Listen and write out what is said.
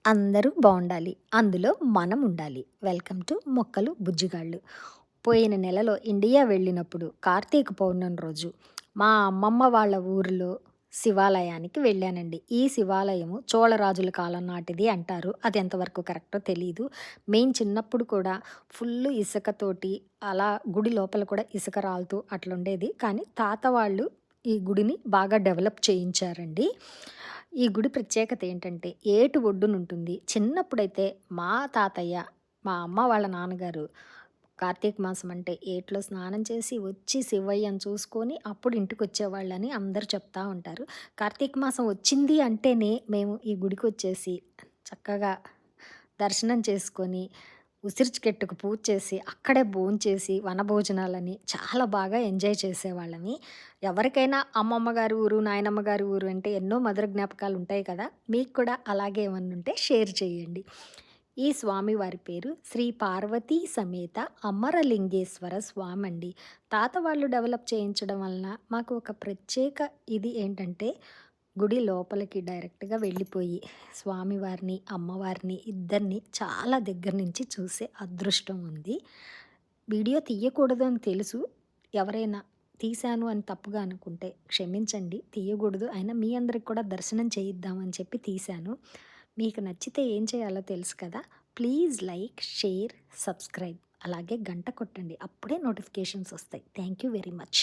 అందరూ బావుండాలి. అందులో మనం ఉండాలి. వెల్కమ్ టు మొక్కలు బుజ్జిగాళ్ళు. పోయిన నెలలో ఇండియా వెళ్ళినప్పుడు కార్తీక పౌర్ణమి రోజు మా అమ్మమ్మ వాళ్ళ ఊరిలో శివాలయానికి వెళ్ళానండి. ఈ శివాలయము చోళరాజుల కాలం నాటిది అంటారు. అది ఎంతవరకు కరెక్టో తెలీదు. మేము చిన్నప్పుడు కూడా ఫుల్లు ఇసుకతోటి అలా గుడి లోపల కూడా ఇసుక రాలుతూ అట్లుండేది. కానీ తాత వాళ్ళు ఈ గుడిని బాగా డెవలప్ చేయించారండి. ఈ గుడి ప్రత్యేకత ఏంటంటే ఏటు ఒడ్డునుంటుంది. చిన్నప్పుడైతే మా తాతయ్య, మా అమ్మ వాళ్ళ నాన్నగారు కార్తీక మాసం అంటే ఏట్లో స్నానం చేసి వచ్చి శివయ్యని చూసుకొని అప్పుడు ఇంటికొచ్చేవాళ్ళని అందరూ చెప్తా ఉంటారు. కార్తీక మాసం వచ్చింది అంటేనే మేము ఈ గుడికొచ్చేసి చక్కగా దర్శనం చేసుకొని, ఉసిరిచెట్టుకు పూజ చేసి, అక్కడే భోంచేసి వనభోజనాలని చాలా బాగా ఎంజాయ్ చేసేవాళ్ళమి. ఎవరికైనా అమ్మమ్మ గారి ఊరు, నాయనమ్మ గారి ఊరు అంటే ఎన్నో మధుర జ్ఞాపకాలుంటాయి కదా! మీకు కూడా అలాగే ఏమన్నుంటే షేర్ చేయండి. ఈ స్వామి వారి పేరు శ్రీ పార్వతీ సమేత అమరలింగేశ్వర స్వామండి. తాత వాళ్ళు డెవలప్ చేయించడం వలన మాకు ఒక ప్రత్యేక ఇది ఏంటంటే, గుడి లోపలికి డైరెక్ట్‌గా వెళ్ళిపోయి స్వామివారిని, అమ్మవారిని ఇద్దరిని చాలా దగ్గర నుంచి చూసే అదృష్టం ఉంది. వీడియో తీయకూడదు అని తెలుసు. ఎవరైనా తీశాను అని తప్పుగా అనుకుంటే క్షమించండి. తీయకూడదు. అయినా మీ అందరికి కూడా దర్శనం చేయిద్దామని చెప్పి తీశాను. మీకు నచ్చితే ఏం చేయాలో తెలుసు కదా! ప్లీజ్ లైక్, షేర్, సబ్స్క్రైబ్ అలాగే గంట కొట్టండి. అప్పుడే నోటిఫికేషన్స్ వస్తాయి. Thank you very much.